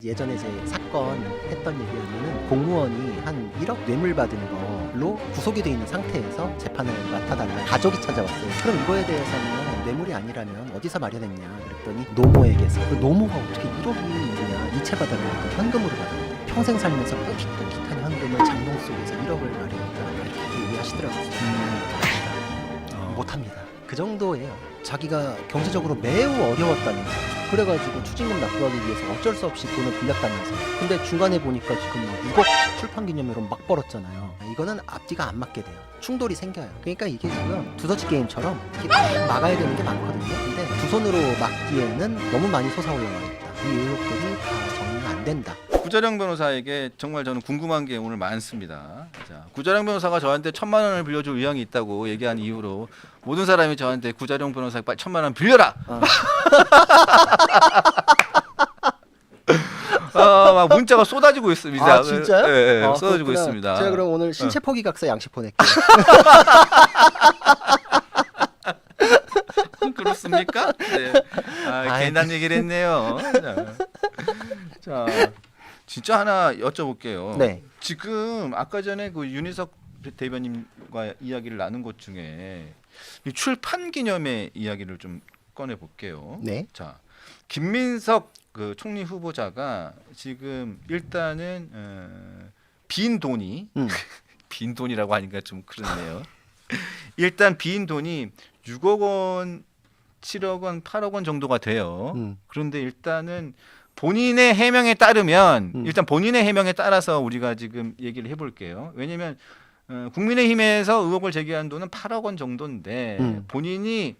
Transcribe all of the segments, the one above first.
예전에 제 사건 했던 얘기하면은 공무원이 한 1억 뇌물 받은 걸로 구속이 돼 있는 상태에서 재판을 맡아달라 가족이 찾아왔어요. 그럼 이거에 대해서는 뇌물이 아니라면 어디서 마련했냐 그랬더니 노모에게서. 그 노모가 어떻게 1억이 있느냐, 이체받아야 현금으로 받아요. 평생 살면서 뽀깃뽀깃한 현금을 장롱 속에서 1억을 마련했다 이렇게 얘기하시더라고요. 못합니다. 그 정도예요. 자기가 경제적으로 매우 어려웠다는 거죠. 그래가지고 추징금 납부하기 위해서 어쩔 수 없이 돈을 빌렸다면서. 근데 중간에 보니까 지금 뭐 6억 출판기념회로 막 벌었잖아요. 이거는 앞뒤가 안 맞게 돼요. 충돌이 생겨요. 그러니까 이게 지금 두더지 게임처럼 이렇게 막 막아야 되는 게 많거든요. 근데 두 손으로 막기에는 너무 많이 솟아올라와 있다. 이 의혹들이 다 정리가 안 된다. 구자령 변호사에게 정말 저는 궁금한 게 오늘 많습니다. 자, 구자령 변호사가 저한테 1,000만 원을 빌려줄 의향이 있다고 얘기한 이후로 모든 사람이 저한테 구자령 변호사에게 빨리 1,000만 원 빌려라. 막 문자가 쏟아지고 있습니다. 아 진짜요? 네, 아, 쏟아지고 그렇구나. 있습니다. 제가 그럼 오늘 신체 포기각서 양식 보낼게요. 그렇습니까? 네. 괜한 얘기를 했네요. 자, 진짜 하나 여쭤볼게요. 네. 지금 아까 전에 그 윤희석 대변인과 이야기를 나눈 것 중에 이 출판 기념회 이야기를 좀 꺼내 볼게요. 네. 자, 김민석 그 총리 후보자가 지금 일단은 빈 돈이 빈 돈이라고 하니까 좀 그렇네요. 일단 빈 돈이 6억 원, 7억 원, 8억 원 정도가 돼요. 그런데 일단은 본인의 해명에 따르면 일단 본인의 해명에 따라서 우리가 지금 얘기를 해볼게요. 왜냐하면 국민의힘에서 의혹을 제기한 돈은 8억 원 정도인데 본인이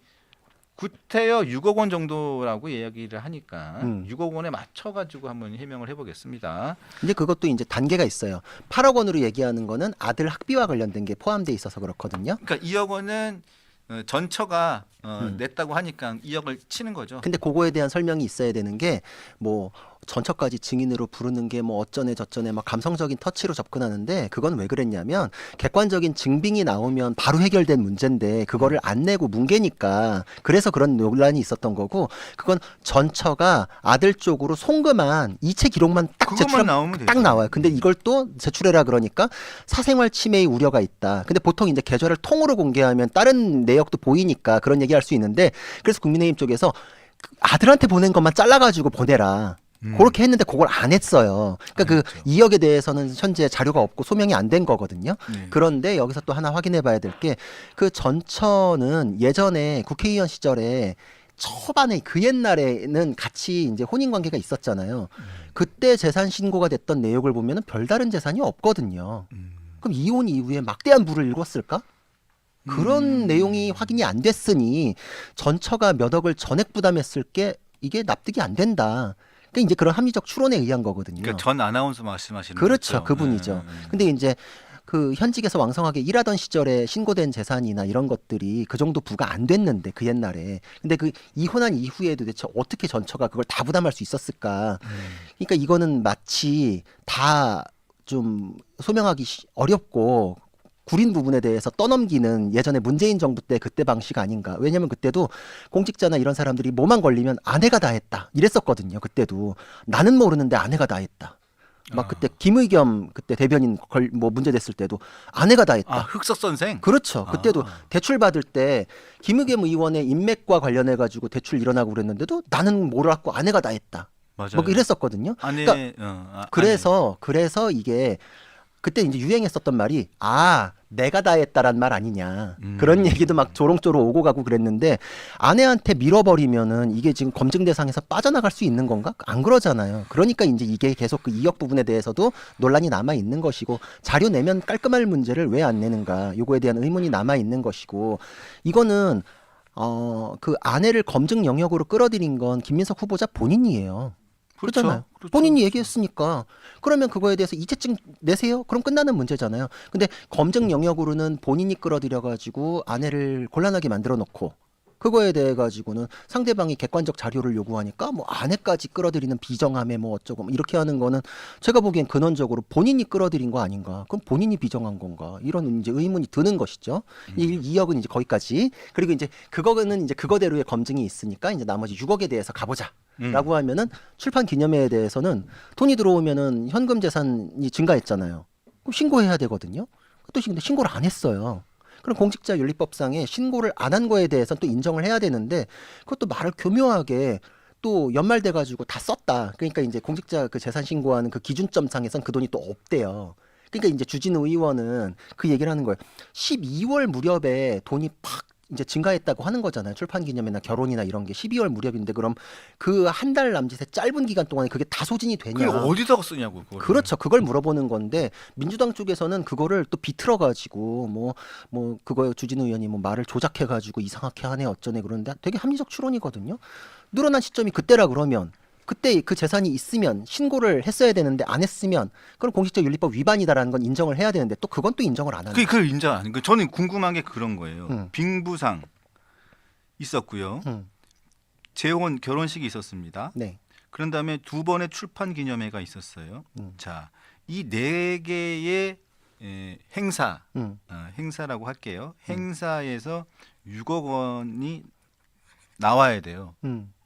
구태여 6억 원 정도라고 이야기를 하니까 6억 원에 맞춰가지고 한번 해명을 해보겠습니다. 이제 그것도 이제 단계가 있어요. 8억 원으로 얘기하는 거는 아들 학비와 관련된 게 포함돼 있어서 그렇거든요. 그러니까 2억 원은 전처가 냈다고 하니까 2억을 치는 거죠. 근데 그거에 대한 설명이 있어야 되는 게 뭐 전처까지 증인으로 부르는 게 뭐 어쩌네 저쩌네 막 감성적인 터치로 접근하는데 그건 왜 그랬냐면 객관적인 증빙이 나오면 바로 해결된 문제인데 그거를 안 내고 뭉개니까 그래서 그런 논란이 있었던 거고 그건 전처가 아들 쪽으로 송금한 이체 기록만 딱 그것만 나오면 딱 되죠. 나와요. 근데 이걸 또 제출해라 그러니까 사생활 침해의 우려가 있다. 근데 보통 이제 계좌를 통으로 공개하면 다른 내역도 보이니까 그런 얘기할 수 있는데 그래서 국민의힘 쪽에서 아들한테 보낸 것만 잘라가지고 보내라. 그렇게 했는데 그걸 안 했어요. 그러니까 그 2억에 대해서는 현재 자료가 없고 소명이 안 된 거거든요. 그런데 여기서 또 하나 확인해 봐야 될 게 그 전처는 예전에 국회의원 시절에 초반에 그 옛날에는 같이 이제 혼인 관계가 있었잖아요. 그때 재산 신고가 됐던 내역을 보면은 별다른 재산이 없거든요. 그럼 이혼 이후에 막대한 부를 일궜을까? 그런 내용이 확인이 안 됐으니 전처가 몇 억을 전액 부담했을 게 이게 납득이 안 된다. 그러니까 이제 그런 합리적 추론에 의한 거거든요. 그러니까 전 아나운서 말씀하시는 그렇죠. 거죠. 그분이죠. 근데 이제 그 현직에서 왕성하게 일하던 시절에 신고된 재산이나 이런 것들이 그 정도 부가 안 됐는데 그 옛날에. 근데 그 이혼한 이후에도 대체 어떻게 전처가 그걸 다 부담할 수 있었을까? 그러니까 이거는 마치 다 좀 소명하기 어렵고 구린 부분에 대해서 떠넘기는 예전에 문재인 정부 때 그때 방식 아닌가. 왜냐면 그때도 공직자나 이런 사람들이 뭐만 걸리면 아내가 다 했다 이랬었거든요. 그때도 나는 모르는데 아내가 다 했다. 막 그때 김의겸 그때 대변인 뭐 문제 됐을 때도 아내가 다 했다. 흑석 선생. 그렇죠. 그때도 대출 받을 때 김의겸 의원의 인맥과 관련해 가지고 대출 일어나고 그랬는데도 나는 몰랐고 아내가 다 했다. 맞아요. 뭐 이랬었거든요. 아내, 그러니까 그래서 이게 그때 이제 유행했었던 말이 내가 다 했다란 말 아니냐 그런 얘기도 막 조롱조롱 오고 가고 그랬는데 아내한테 밀어버리면은 이게 지금 검증 대상에서 빠져나갈 수 있는 건가? 안 그러잖아요. 그러니까 이제 이게 계속 그 2억 부분에 대해서도 논란이 남아 있는 것이고 자료 내면 깔끔할 문제를 왜 안 내는가 요거에 대한 의문이 남아 있는 것이고 이거는 그 아내를 검증 영역으로 끌어들인 건 김민석 후보자 본인이에요. 그렇잖아요. 그렇죠. 본인이 얘기했으니까 그러면 그거에 대해서 이체증 내세요? 그럼 끝나는 문제잖아요. 근데 검증 영역으로는 본인이 끌어들여 가지고 아내를 곤란하게 만들어 놓고 그거에 대해 가지고는 상대방이 객관적 자료를 요구하니까 뭐 아내까지 끌어들이는 비정함에 뭐 어쩌고 뭐 이렇게 하는 거는 제가 보기엔 근원적으로 본인이 끌어들인 거 아닌가? 그럼 본인이 비정한 건가? 이런 이제 의문이 드는 것이죠. 이 2억은 이제 거기까지. 그리고 이제 그거는 이제 그거대로의 검증이 있으니까 이제 나머지 6억에 대해서 가보자. 라고 하면은 출판 기념회에 대해서는 돈이 들어오면은 현금 재산이 증가했잖아요. 그럼 신고해야 되거든요. 또 근데 신고를 안 했어요. 그럼 공직자윤리법상에 신고를 안 한 거에 대해서는 또 인정을 해야 되는데 그것도 말을 교묘하게 또 연말돼 가지고 다 썼다. 그러니까 이제 공직자 그 재산 신고하는 그 기준점상에선 그 돈이 또 없대요. 그러니까 이제 주진우 의원은 그 얘기를 하는 거예요. 12월 무렵에 돈이 팍 이제 증가했다고 하는 거잖아요. 출판 기념회나 결혼이나 이런 게 12월 무렵인데 그럼 그 한 달 남짓의 짧은 기간 동안에 그게 다 소진이 되냐? 그게 어디다가 쓰냐고. 그거를. 그렇죠. 그걸 물어보는 건데 민주당 쪽에서는 그거를 또 비틀어 가지고 뭐 그거 주진우 의원이 뭐 말을 조작해 가지고 이상하게 하네 어쩌네 그러는데 되게 합리적 추론이거든요. 늘어난 시점이 그때라 그러면 그때 그 재산이 있으면 신고를 했어야 되는데 안 했으면 그럼 공직자윤리법 위반이다라는 건 인정을 해야 되는데 또 그건 또 인정을 안 하는 거예요. 그걸 인정 안 하는 거. 저는 궁금한 게 그런 거예요. 음. 빙부상 있었고요. 재혼 결혼식이 있었습니다. 네. 그런 다음에 두 번의 출판 기념회가 있었어요. 자, 이 네 개의 행사, 행사라고 할게요. 행사에서 6억 원이 나와야 돼요.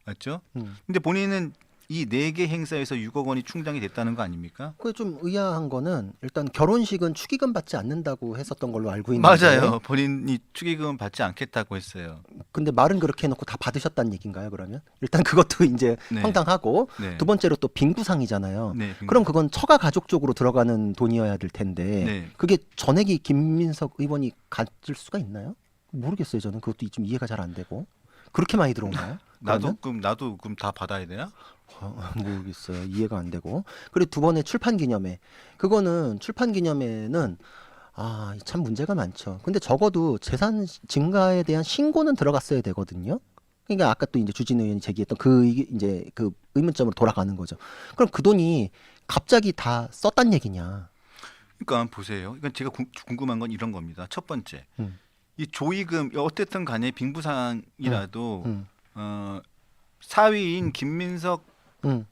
맞죠? 근데 본인은 이 네 개 행사에서 6억 원이 충당이 됐다는 거 아닙니까? 그게 좀 의아한 거는 일단 결혼식은 축의금 받지 않는다고 했었던 걸로 알고 있는데 맞아요. 본인이 축의금 받지 않겠다고 했어요. 근데 말은 그렇게 해놓고 다 받으셨다는 얘기인가요? 그러면 일단 그것도 이제 네. 황당하고 네. 두 번째로 또 빙구상이잖아요. 네, 그럼 그건 처가 가족 쪽으로 들어가는 돈이어야 될 텐데 네. 그게 전액이 김민석 의원이 가질 수가 있나요? 모르겠어요. 저는 그것도 좀 이해가 잘 안 되고 그렇게 많이 들어오나요? 나도 그럼 다 받아야 되나? 모르겠어요. 이해가 안 되고. 그리고 두 번의 출판 기념회. 그거는 출판 기념회는 참 문제가 많죠. 근데 적어도 재산 증가에 대한 신고는 들어갔어야 되거든요. 그러니까 아까 또 이제 주진 의원이 제기했던 이제 그 의문점으로 돌아가는 거죠. 그럼 그 돈이 갑자기 다 썼단 얘기냐? 그러니까 보세요. 그러니까 제가 궁금한 건 이런 겁니다. 첫 번째, 음. 이 조의금 어쨌든 간에 빙부상이라도 음. 사위인 김민석 음.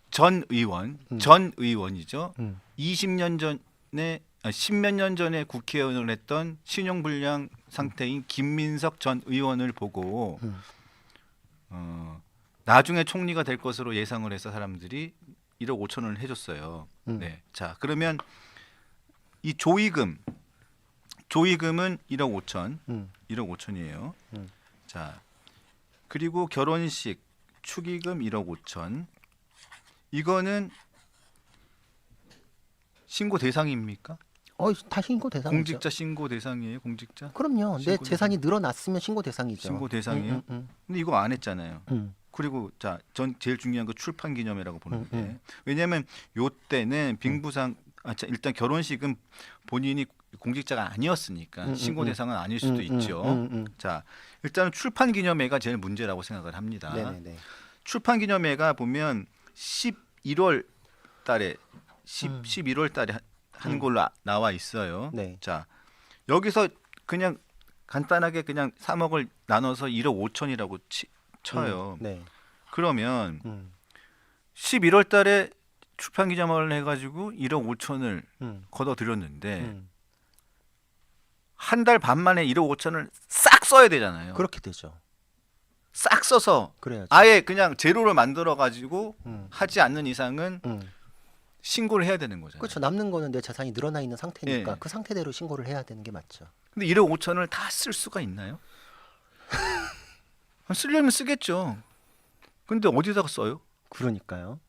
전 의원이죠. 20년 전에 10몇 년 전에 국회의원을 했던 신용불량 상태인 김민석 전 의원을 보고 나중에 총리가 될 것으로 예상을 해서 사람들이 1억 5천을 해줬어요. 네, 자 그러면 이 조의금은 1억 5천, 1억 5천이에요. 자 그리고 결혼식 축의금 1억 5천. 이거는 신고 대상입니까? 다 신고 대상이죠. 공직자 신고 대상이에요, 공직자? 그럼요. 내 신고 재산이 늘어났으면 신고 대상이죠. 신고 대상이에요. 근데 이거 안 했잖아요. 그리고 자, 전 제일 중요한 거 출판 기념회라고 보는데 왜냐하면 요 때는 빙부상 일단 결혼식은 본인이 공직자가 아니었으니까 신고 대상은 아닐 수도 있죠. 자, 일단 출판 기념회가 제일 문제라고 생각을 합니다. 네네네. 출판 기념회가 보면 11월 달에 11월 달에 한 걸로 나와 있어요. 네. 자, 여기서 그냥 간단하게 그냥 3억을 나눠서 1억 5천이라고 쳐요. 네. 그러면 11월 달에 출판 기념회를 해 가지고 1억 5천을 걷어 들였는데 한 달 반 만에 1억 5천을 싹 써야 되잖아요. 그렇게 되죠. 싹 써서 그래야죠. 아예 그냥 제로를 만들어 가지고 하지 않는 이상은 음. 신고를 해야 되는 거잖아요. 그렇죠. 남는 거는 내 재산이 늘어나 있는 상태니까 예. 그 상태대로 신고를 해야 되는 게 맞죠. 근데 1억 5천을 다 쓸 수가 있나요? 쓰려면 쓰겠죠. 근데 어디다가 써요? 그러니까요.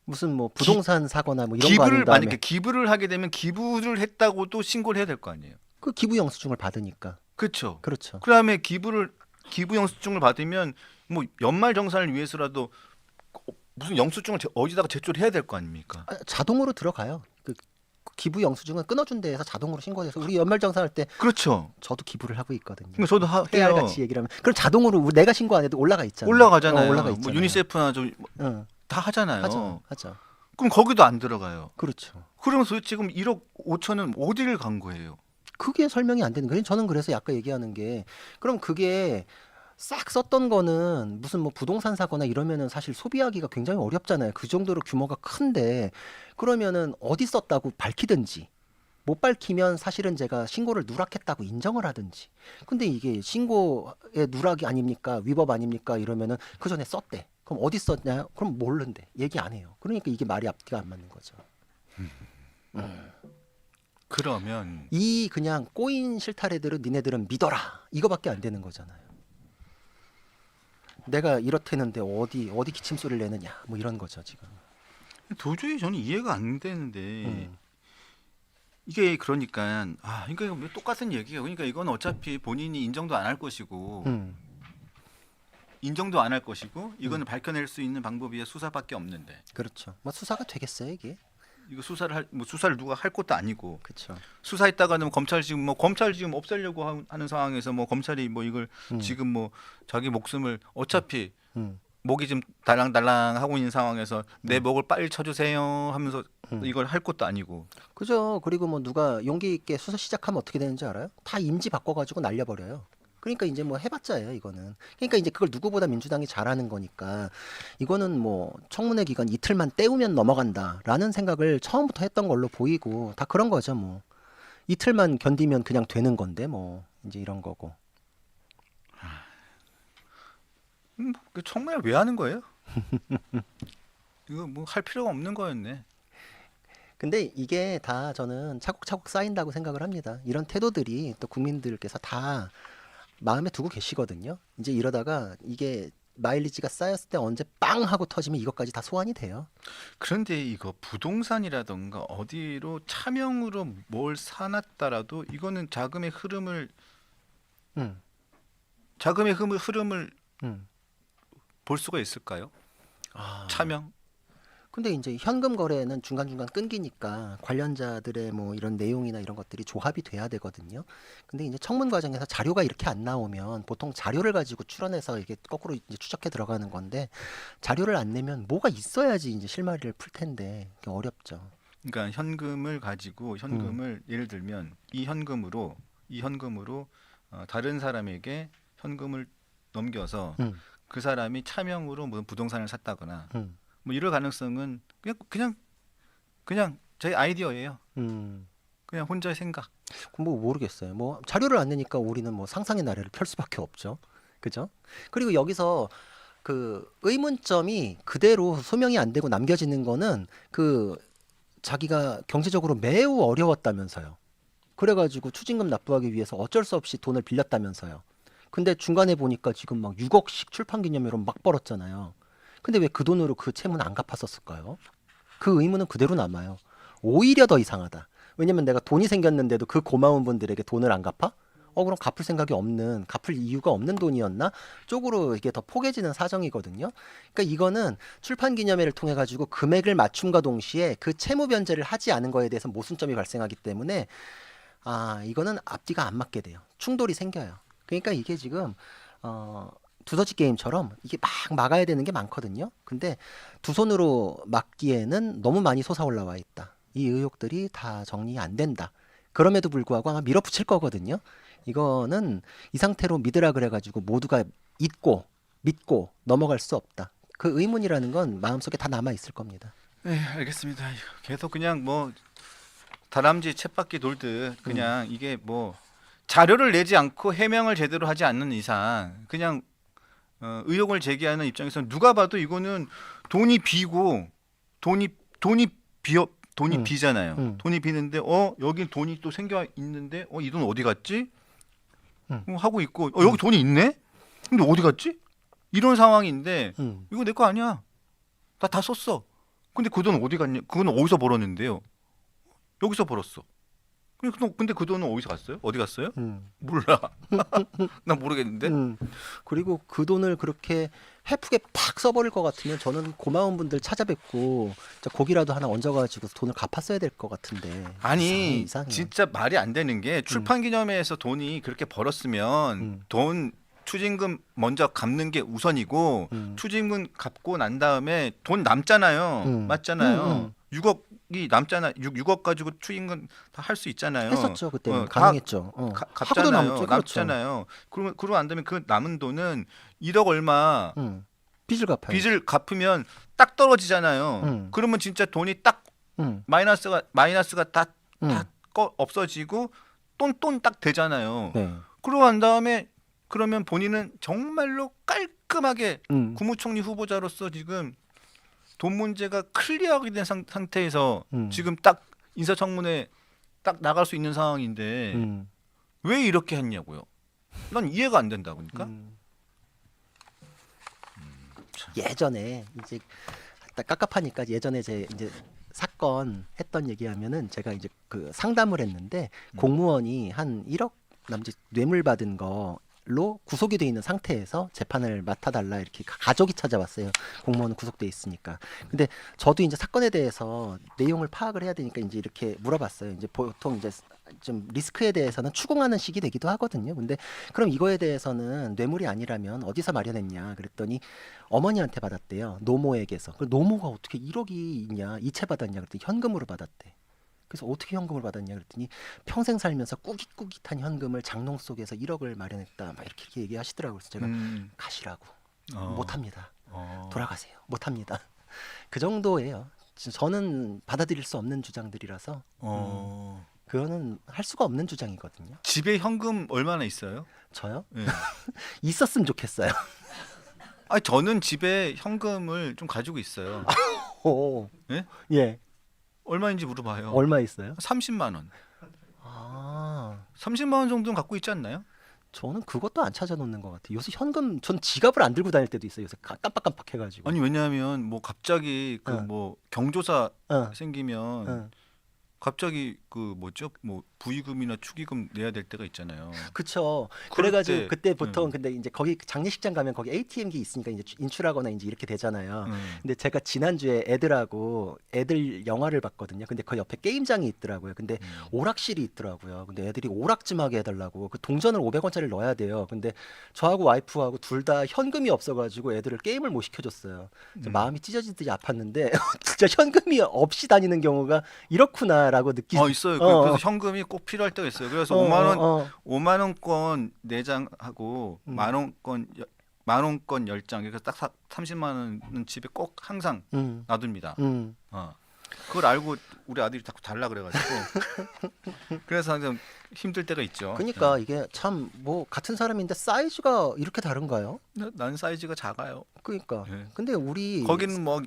무슨 뭐 부동산 사거나 뭐 이런 거 기부를 아닌 다음에 만약에 기부를 하게 되면 기부를 했다고도 신고를 해야 될 거 아니에요. 그 기부 영수증을 받으니까. 그렇죠. 그렇죠. 그다음에 기부 영수증을 받으면 뭐 연말 정산을 위해서라도 무슨 영수증을 어디다가 제출해야 될 거 아닙니까? 자동으로 들어가요. 그 기부 영수증은 끊어준 데에서 자동으로 신고돼서 우리 연말정산할 때 그렇죠. 저도 기부를 하고 있거든요. 그러니까 저도 깨알 해요. 같이 얘기를 하면 그럼 자동으로 내가 신고 안 해도 올라가 있잖아요. 올라가잖아요. 올라가 뭐 있잖아요. 유니세프나 응. 다 하잖아요. 하죠. 그럼 거기도 안 들어가요. 그렇죠. 그러면서 지금 1억 5천은 어디를 간 거예요? 그게 설명이 안 되는 거예요. 저는 그래서 아까 얘기하는 게 그럼 그게 싹 썼던 거는 무슨 뭐 부동산 사거나 이러면은 사실 소비하기가 굉장히 어렵잖아요. 그 정도로 규모가 큰데 그러면은 어디 썼다고 밝히든지 못 밝히면 사실은 제가 신고를 누락했다고 인정을 하든지. 근데 이게 신고의 누락이 아닙니까? 위법 아닙니까? 이러면은 그 전에 썼대. 그럼 어디 썼냐? 그럼 모르는데 얘기 안 해요. 그러니까 이게 말이 앞뒤가 안 맞는 거죠. 그러면 이 그냥 꼬인 실타래들은 니네들은 믿어라. 이거밖에 안 되는 거잖아요. 내가 이렇다는데 어디 기침 소리를 내느냐. 뭐 이런 거죠, 지금. 도저히 저는 이해가 안 되는데 음. 이게 그러니까 그러니까 이거 똑같은 얘기예요. 그러니까 이건 어차피 본인이 인정도 안 할 것이고 음. 인정도 안 할 것이고 이거는 밝혀낼 수 있는 방법이 수사밖에 없는데 그렇죠. 뭐 수사가 되겠어요, 이게? 이거 수사를 누가 할 것도 아니고 그렇죠. 수사했다가는 검찰 지금 없애려고 하는 상황에서 뭐 검찰이 뭐 이걸 지금 뭐 자기 목숨을 어차피 음. 목이 좀 달랑달랑 하고 있는 상황에서 내 목을 빨리 쳐주세요 하면서 이걸 할 것도 아니고 그죠. 그리고 뭐 누가 용기 있게 수사 시작하면 어떻게 되는지 알아요? 다 임지 바꿔가지고 날려버려요. 그러니까 이제 뭐 해봤자예요, 이거는. 그러니까 이제 그걸 누구보다 민주당이 잘하는 거니까 이거는 뭐 청문회 기간 이틀만 때우면 넘어간다라는 생각을 처음부터 했던 걸로 보이고 다 그런 거죠, 뭐. 이틀만 견디면 그냥 되는 건데 뭐 이제 이런 거고. 그 청문회 왜 하는 거예요? 이거 뭐 할 필요가 없는 거였네. 근데 이게 다 저는 차곡차곡 쌓인다고 생각을 합니다. 이런 태도들이 또 국민들께서 다 마음에 두고 계시거든요. 이제 이러다가 이게 마일리지가 쌓였을 때 언제 빵 하고 터지면 이것까지 다 소환이 돼요. 그런데 이거 부동산이라던가 어디로 차명으로 뭘 사놨다라도 이거는 음, 흐름을 음. 볼 수가 있을까요? 아, 차명? 근데 이제 현금 거래는 중간중간 끊기니까 관련자들의 뭐 이런 내용이나 이런 것들이 조합이 돼야 되거든요. 근데 이제 청문 과정에서 자료가 이렇게 안 나오면 보통 자료를 가지고 추론해서 이게 거꾸로 이제 추적해 들어가는 건데 자료를 안 내면 뭐가 있어야지 이제 실마리를 풀 텐데 그게 어렵죠. 그러니까 현금을 가지고 예를 들면 이 현금으로 다른 사람에게 현금을 넘겨서 음, 그 사람이 차명으로 무슨 부동산을 샀다거나 음, 뭐 이럴 가능성은 그냥 제 아이디어예요. 음. 그냥 혼자의 생각. 뭐 모르겠어요. 뭐 자료를 안 내니까 우리는 뭐 상상의 나래를 펼 수밖에 없죠. 그죠? 그리고 여기서 그 의문점이 그대로 소명이 안 되고 남겨지는 거는 그 자기가 경제적으로 매우 어려웠다면서요. 그래가지고 추징금 납부하기 위해서 어쩔 수 없이 돈을 빌렸다면서요. 근데 중간에 보니까 지금 막 6억씩 출판 기념회로 막 벌었잖아요. 근데 왜 그 돈으로 그 채무는 안 갚았었을까요? 그 의문은 그대로 남아요. 오히려 더 이상하다. 왜냐면 내가 돈이 생겼는데도 그 고마운 분들에게 돈을 안 갚아? 그럼 갚을 생각이 없는, 갚을 이유가 없는 돈이었나? 쪽으로 이게 더 포개지는 사정이거든요. 그러니까 이거는 출판 기념회를 통해 가지고 금액을 맞춤과 동시에 그 채무 변제를 하지 않은 거에 대해서 모순점이 발생하기 때문에 이거는 앞뒤가 안 맞게 돼요. 충돌이 생겨요. 그러니까 이게 지금 두더지 게임처럼 이게 막 막아야 되는 게 많거든요. 근데 두 손으로 막기에는 너무 많이 솟아올라와 있다. 이 의혹들이 다 정리 안 된다. 그럼에도 불구하고 아마 밀어붙일 거거든요. 이거는 이 상태로 믿으라 그래가지고 모두가 믿고 넘어갈 수 없다. 그 의문이라는 건 마음속에 다 남아 있을 겁니다. 네, 알겠습니다. 계속 그냥 뭐 다람쥐 쳇바퀴 돌듯 그냥 이게 뭐 자료를 내지 않고 해명을 제대로 하지 않는 이상 그냥 의혹을 제기하는 입장에서는 누가 봐도 이거는 돈이 비고 돈이 음. 비잖아요. 돈이 비는데 여기 돈이 또 생겨 있는데 이 돈 어디 갔지? 하고 있고 여기 돈이 있네? 근데 어디 갔지? 이런 상황인데 이거 내 거 아니야. 나 다 썼어. 근데 그 돈 어디 갔냐? 그건 어디서 벌었는데요? 여기서 벌었어. 근데 그 돈은 어디서 갔어요? 어디 갔어요? 몰라. 나 모르겠는데. 그리고 그 돈을 그렇게 헤프게 팍 써버릴 것 같으면 저는 고마운 분들 찾아뵙고 진짜 고기라도 하나 얹어가지고 돈을 갚았어야 될 것 같은데. 아니 이상해. 진짜 말이 안 되는 게 출판 기념회에서 돈이 그렇게 벌었으면 돈 추징금 먼저 갚는 게 우선이고 추징금 갚고 난 다음에 돈 남잖아요. 맞잖아요. 6억 6억이 남잖아. 6억 가지고 추인금 다 할 수 있잖아요. 했었죠 그때는 다 가능했죠. 하고도 갚잖아요. 남죠. 그렇죠. 남잖아요. 그러고 안 되면 그 남은 돈은 1억 얼마 빚을 갚아요. 빚을 갚으면 딱 떨어지잖아요. 음. 그러면 진짜 돈이 딱 마이너스가 다 없어지고 돈 딱 되잖아요. 네. 그러고 난 다음에 그러면 본인은 정말로 깔끔하게 국무총리 후보자로서 지금 돈 문제가 클리어하게 된 상태에서 지금 딱 인사청문회 딱 나갈 수 있는 상황인데 왜 이렇게 했냐고요. 난 이해가 안 된다 보니까. 예전에 이제 딱 깝깝하니까 예전에 제 이제 사건 했던 얘기하면은 제가 이제 그 상담을 했는데 공무원이 한 1억 남짓 뇌물 받은 거로 구속이 돼 있는 상태에서 재판을 맡아달라 이렇게 가족이 찾아왔어요. 공무원은 구속돼 있으니까. 근데 저도 이제 사건에 대해서 내용을 파악을 해야 되니까 이제 이렇게 물어봤어요. 이제 보통 이제 좀 리스크에 대해서는 추궁하는 식이 되기도 하거든요. 근데 그럼 이거에 대해서는 뇌물이 아니라면 어디서 마련했냐 그랬더니 어머니한테 받았대요. 노모에게서. 그 노모가 어떻게 1억이 있냐 이체 받았냐 그랬더니 현금으로 받았대. 그래서 어떻게 현금을 받았냐 그랬더니 평생 살면서 꾸깃꾸깃한 현금을 장롱 속에서 1억을 마련했다 막 이렇게 얘기하시더라고요. 그래서 제가 가시라고 못합니다. 돌아가세요. 못합니다. 그 정도예요. 저는 받아들일 수 없는 주장들이라서 그거는 할 수가 없는 주장이거든요. 집에 현금 얼마나 있어요? 저요? 네. 있었으면 좋겠어요. 아 저는 집에 현금을 좀 가지고 있어요. 오. 예? 예. 얼마인지 물어봐요. 얼마 있어요? 30만 원. 아, 30만 원 정도는 갖고 있지 않나요? 저는 그것도 안 찾아놓는 것 같아요. 요새 현금 전 지갑을 안 들고 다닐 때도 있어요. 요새 깜빡깜빡 해가지고. 아니 왜냐하면 뭐 갑자기 그 응. 뭐 경조사 응. 생기면 응. 갑자기 그 뭐죠? 뭐 부의금이나 축의금 내야 될 때가 있잖아요. 그쵸. 그럴 그래가지고 때, 그때 보통 근데 이제 거기 장례식장 가면 거기 ATM기 있으니까 이제 인출하거나 이제 이렇게 되잖아요. 근데 제가 지난주에 애들하고 애들 영화를 봤거든요. 근데 그 옆에 게임장이 있더라고요. 근데 오락실이 있더라고요. 근데 애들이 오락 좀 하게 해달라고 그 동전을 500원짜리를 넣어야 돼요. 근데 저하고 와이프하고 둘 다 현금이 없어가지고 애들을 게임을 못 시켜줬어요. 마음이 찢어지듯이 아팠는데 진짜 현금이 없이 다니는 경우가 이렇구나라고 느끼. 있어요. 그래서 현금이 꼭 필요할 때가 있어요. 그래서 5만 원권 4장하고 만 원권 10장 그래서 딱 30만 원은 집에 꼭 항상 놔둡니다. 그걸 알고 우리 아들이 자꾸 달라 그래가지고 그래서 항상 힘들 때가 있죠. 그러니까 이게 참 뭐 같은 사람인데 사이즈가 이렇게 다른가요? 난 사이즈가 작아요. 그러니까. 네. 근데 우리 거기는 뭐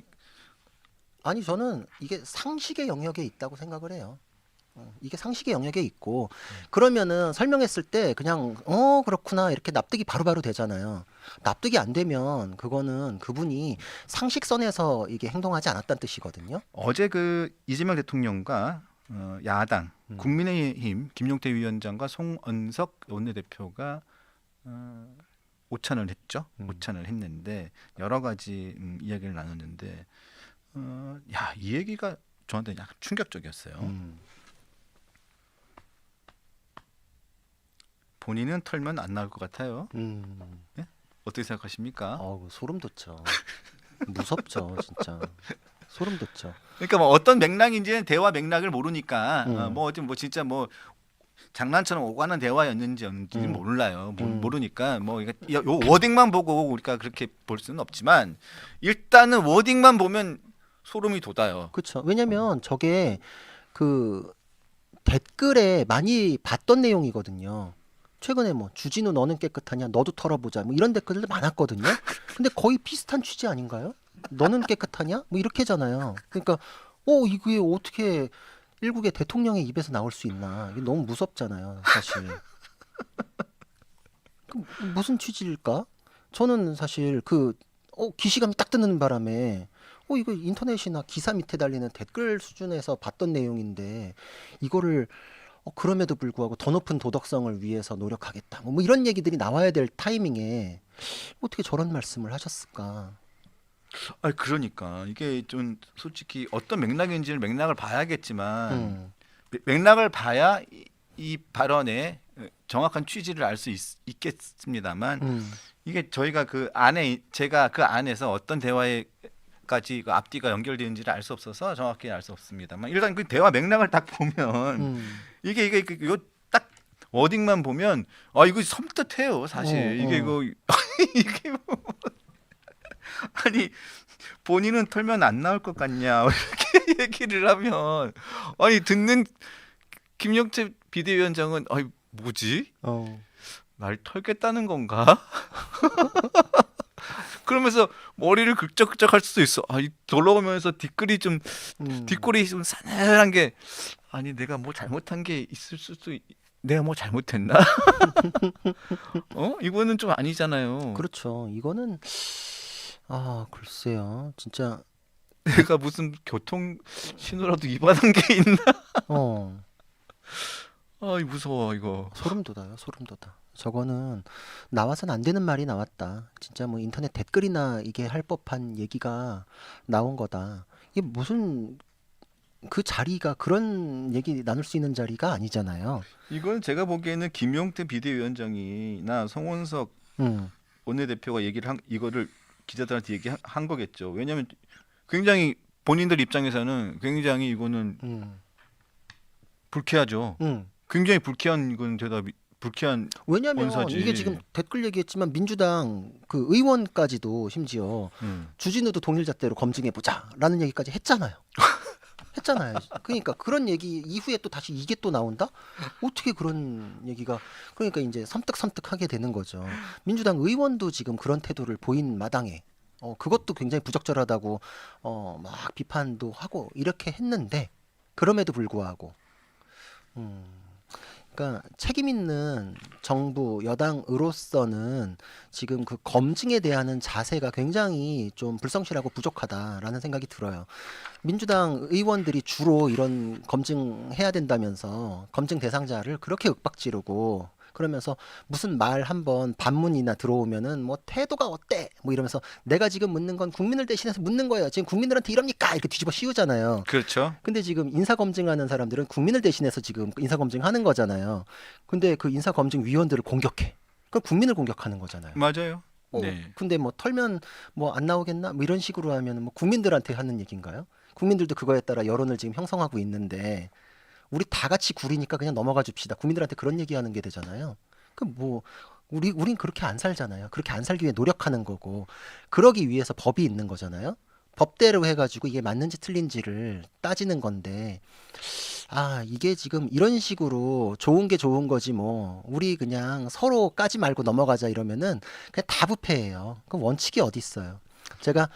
아니 저는 이게 상식의 영역에 있다고 생각을 해요. 이게 상식의 영역에 있고 그러면은 설명했을 때 그냥 그렇구나 이렇게 납득이 바로바로 되잖아요. 납득이 안 되면 그거는 그분이 상식선에서 이게 행동하지 않았다는 뜻이거든요. 어제 그 이재명 대통령과 야당 국민의힘 김용태 위원장과 송은석 원내대표가 오찬을 했죠. 오찬을 했는데 여러 가지 이야기를 나눴는데 이 얘기가 저한테 약간 충격적이었어요. 본인은 털면 안 나올 것 같아요. 네? 어떻게 생각하십니까? 소름 돋죠. 무섭죠, 진짜. 소름 돋죠. 그러니까 뭐 어떤 맥락인지는 대화 맥락을 모르니까 뭐 진짜 뭐 장난처럼 오가는 대화였는지는 몰라요. 모르니까 뭐 요 워딩만 보고 우리가 그렇게 볼 수는 없지만 일단은 워딩만 보면 소름이 돋아요. 그렇죠. 왜냐면 저게 그 댓글에 많이 봤던 내용이거든요. 최근에 뭐 주진우 너는 깨끗하냐 너도 털어보자 뭐 이런 댓글들 많았거든요. 근데 거의 비슷한 취지 아닌가요? 너는 깨끗하냐 뭐 이렇게잖아요. 그러니까 이게 어떻게 일국의 대통령의 입에서 나올 수 있나. 이게 너무 무섭잖아요 사실. 무슨 취지일까? 저는 사실 기시감이 딱 드는 바람에 이거 인터넷이나 기사 밑에 달리는 댓글 수준에서 봤던 내용인데 이거를 그럼에도 불구하고 더 높은 도덕성을 위해서 노력하겠다. 뭐 이런 얘기들이 나와야 될 타이밍에 어떻게 저런 말씀을 하셨을까? 그러니까 이게 좀 솔직히 어떤 맥락인지를 맥락을 봐야겠지만 맥락을 봐야 이 발언의 정확한 취지를 알 수 있겠습니다만 이게 저희가 제가 그 안에서 어떤 대화에 대화까지 그 앞뒤가 연결되는지를 알 수 없어서 정확히 알 수 없습니다만 일단 그 대화 맥락을 딱 보면 이게 이거 딱 워딩만 보면 이거 섬뜩해요 사실. 이게 이거 이게 뭐 아니 본인은 털면 안 나올 것 같냐 이렇게 얘기를 하면 아니 듣는 김영태 비대위원장은 뭐지? 날 털겠다는 건가? 그러면서 머리를 긁적긁적할 수도 있어. 돌아오면서 뒷골이 좀 싸늘한 게 아니 내가 뭐 잘못한 게 있을 수도 내가 뭐 잘못했나? 이거는 좀 아니잖아요. 그렇죠. 이거는 글쎄요. 진짜 내가 무슨 교통 신호라도 위반한 게 있나? 무서워 이거. 소름 돋아요. 소름 돋아. 저거는 나와선 안 되는 말이 나왔다. 진짜 뭐 인터넷 댓글이나 이게 할 법한 얘기가 나온 거다. 이게 무슨 그 자리가 그런 얘기 나눌 수 있는 자리가 아니잖아요. 이건 제가 보기에는 김용태 비대위원장이나 송원석 원내대표가 이거를 기자들한테 얘기한 거겠죠. 왜냐하면 굉장히 본인들 입장에서는 굉장히 이거는 불쾌하죠. 굉장히 불쾌한 이건 불쾌한 왜냐면 원서지. 이게 지금 댓글 얘기했지만 민주당 그 의원까지도 심지어 주진우도 동일 잣대로 검증해 보자라는 얘기까지 했잖아요. 그러니까 그런 얘기 이후에 또 다시 이게 또 나온다? 어떻게 그런 얘기가 그러니까 이제 섬뜩섬뜩하게 되는 거죠. 민주당 의원도 지금 그런 태도를 보인 마당에 그것도 굉장히 부적절하다고 막 비판도 하고 이렇게 했는데 그럼에도 불구하고 그러니까 책임 있는 정부 여당으로서는 지금 그 검증에 대한 자세가 굉장히 좀 불성실하고 부족하다라는 생각이 들어요. 민주당 의원들이 주로 이런 검증해야 된다면서 검증 대상자를 그렇게 윽박지르고 그러면서 무슨 말 한번 반문이나 들어오면은 뭐 태도가 어때? 뭐 이러면서 내가 지금 묻는 건 국민을 대신해서 묻는 거예요. 지금 국민들한테 이럽니까? 이렇게 뒤집어 씌우잖아요. 그렇죠. 근데 지금 인사검증하는 사람들은 국민을 대신해서 지금 인사검증하는 거잖아요. 근데 그 인사검증위원들을 공격해. 그럼 국민을 공격하는 거잖아요. 맞아요. 네. 근데 뭐 털면 뭐 안 나오겠나? 뭐 이런 식으로 하면 뭐 국민들한테 하는 얘기인가요? 국민들도 그거에 따라 여론을 지금 형성하고 있는데 우리 다 같이 구리니까 그냥 넘어가 줍시다. 국민들한테 그런 얘기하는 게 되잖아요. 그 뭐 우린 그렇게 안 살잖아요. 그렇게 안 살기 위해 노력하는 거고 그러기 위해서 법이 있는 거잖아요. 법대로 해가지고 이게 맞는지 틀린지를 따지는 건데 이게 지금 이런 식으로 좋은 게 좋은 거지 뭐 우리 그냥 서로 까지 말고 넘어가자 이러면은 그냥 다 부패해요. 그 원칙이 어디 있어요? 제가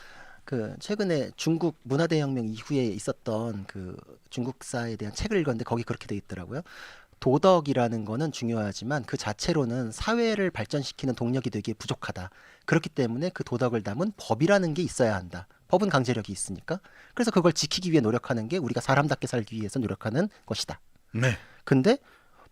그 최근에 중국 문화대혁명 이후에 있었던 그 중국사에 대한 책을 읽었는데 거기 그렇게 돼 있더라고요. 도덕이라는 거는 중요하지만 그 자체로는 사회를 발전시키는 동력이 되기에 부족하다. 그렇기 때문에 그 도덕을 담은 법이라는 게 있어야 한다. 법은 강제력이 있으니까. 그래서 그걸 지키기 위해 노력하는 게 우리가 사람답게 살기 위해서 노력하는 것이다. 네. 근데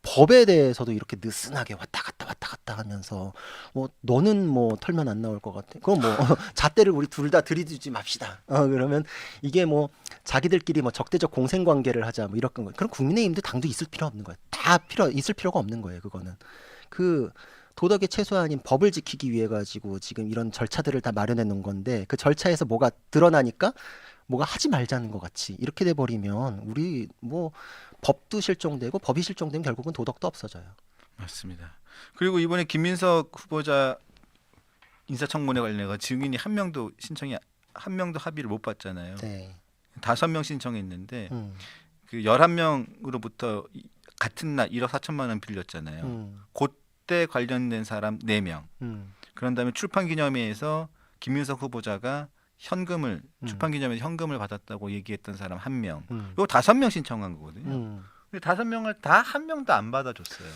법에 대해서도 이렇게 느슨하게 왔다 갔다 하면서 뭐 너는 뭐 털면 안 나올 것 같아. 그럼 뭐 잣대를 우리 둘 다 들이대지 맙시다. 그러면 이게 뭐 자기들끼리 뭐 적대적 공생 관계를 하자 뭐 이런 거. 그럼 국민의힘도 당도 있을 필요 없는 거예요. 있을 필요가 없는 거예요. 그거는 그 도덕의 최소한인 법을 지키기 위해 가지고 지금 이런 절차들을 다 마련해 놓은 건데 그 절차에서 뭐가 드러나니까 뭐가 하지 말자는 것 같이 이렇게 돼 버리면 우리 뭐 법도 실종되고 법이 실종되면 결국은 도덕도 없어져요. 맞습니다. 그리고 이번에 김민석 후보자 인사청문회 관련해서 증인이 한 명도 합의를 못 받잖아요. 네. 5명 신청했는데 그 11명으로부터 같은 날 1억 4천만 원 빌렸잖아요. 그때 관련된 사람 4명. 그런 다음에 출판기념회에서 김민석 후보자가 출판기념회에서 현금을 받았다고 얘기했던 사람 1명. 이거 5명 신청한 거거든요. 근데 5명을 다 한 명도 안 받아줬어요.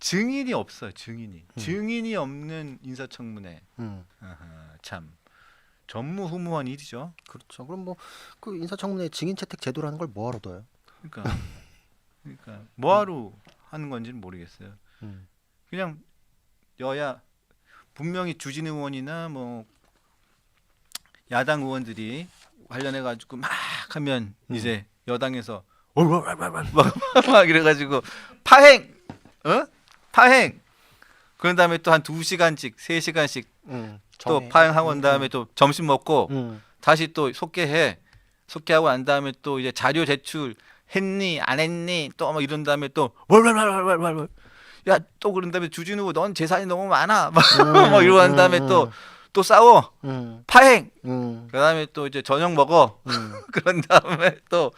증인이 없어요. 증인이 없는 인사청문회. 참 전무후무한 일이죠. 그렇죠. 그럼 뭐 그 인사청문회 증인 채택 제도라는 걸 뭐하러 둬요? 그러니까 뭐하러 하는 건지는 모르겠어요. 그냥 여야 분명히 주진 의원이나 뭐 야당 의원들이 관련해 가지고 막 하면 이제 여당에서 막 이래가지고 파행 그런 다음에 또 한 2시간씩 3시간씩 또 정해. 파행하고 난 다음에 또 점심 먹고 음. 다시 또 속개해. 속개하고 난 다음에 또 이제 자료 제출 했니 안 했니 또 막 이런 다음에 또 월월월월월월 야또 그런 다음에 주진우 넌 재산이 너무 많아 막 이러고 난 다음에 또 싸워 음. 파행 음. 그다음에 또 이제 저녁 먹어 음. 그런 다음에 또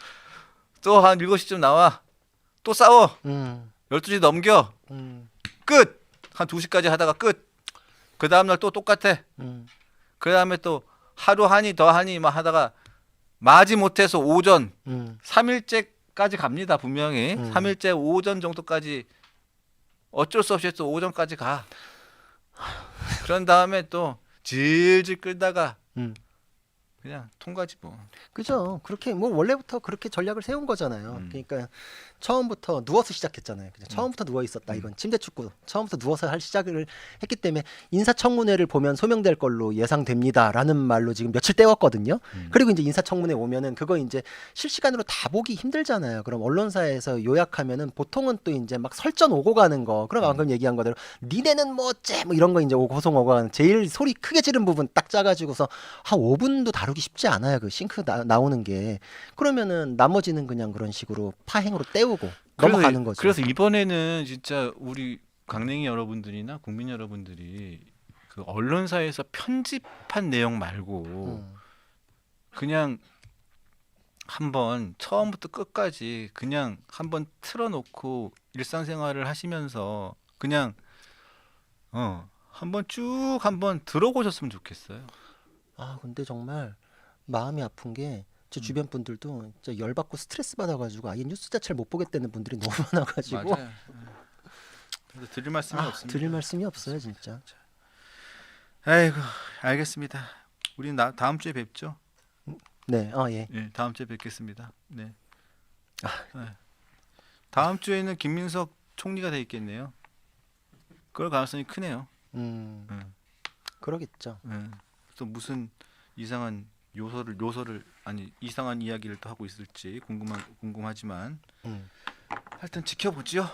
한 7시쯤 나와 또 싸워 음. 12시 넘겨 음. 끝 한 2시까지 하다가 끝 그 다음날 또 똑같아 음. 그 다음에 또 하루 하니 더 하니 막 하다가 마지 못해서 오전 음. 3일째까지 갑니다 분명히 3일째 오전 정도까지 어쩔 수 없이 또 오전까지 가 그런 다음에 또 질질 끌다가 음. 그냥 통과지 뭐 그죠. 그렇게 뭐 원래부터 그렇게 전략을 세운 거잖아요. 그러니까 처음부터 누워서 시작했잖아요. 그냥 처음부터 누워 있었다. 이건 침대 축구. 처음부터 누워서 할 시작을 했기 때문에 인사청문회를 보면 소명될 걸로 예상됩니다라는 말로 지금 며칠 때웠거든요. 그리고 이제 인사청문회 오면은 그거 이제 실시간으로 다 보기 힘들잖아요. 그럼 언론사에서 요약하면은 보통은 또 이제 막 설전 오고 가는 거. 그럼 방금 얘기한 거대로 니네는 뭐 어째 뭐 이런 거 이제 고성 오고 가는 제일 소리 크게 지른 부분 딱 짜가지고서 한 5분도 다루기 쉽지 않아요. 그 싱크 나오는 게. 그러면은 나머지는 그냥 그런 식으로 파행으로 때우고 넘어가는 거죠. 그래서 이번에는 진짜 우리 강냉이 여러분들이나 국민 여러분들이 그 언론사에서 편집한 내용 말고 그냥 한번 처음부터 끝까지 그냥 한번 틀어놓고 일상생활을 하시면서 그냥 한번 쭉 한번 들어보셨으면 좋겠어요. 아 근데 정말 마음이 아픈 게 제 주변 분들도 진짜 열받고 스트레스 받아가지고 아예 뉴스 자체를 못 보겠다는 분들이 너무 많아가지고 맞아요. 그래서 드릴 말씀이 없습니다. 드릴 말씀이 없어요 진짜. 아이고 알겠습니다. 우리 다음 주에 뵙죠. 네, 예. 네, 다음 주에 뵙겠습니다. 네. 네. 다음 주에는 김민석 총리가 돼 있겠네요. 그럴 가능성이 크네요. 그러겠죠. 네. 또 무슨 이상한 요소를 아니 이상한 이야기를 또 하고 있을지 궁금하지만 하여튼 지켜보죠.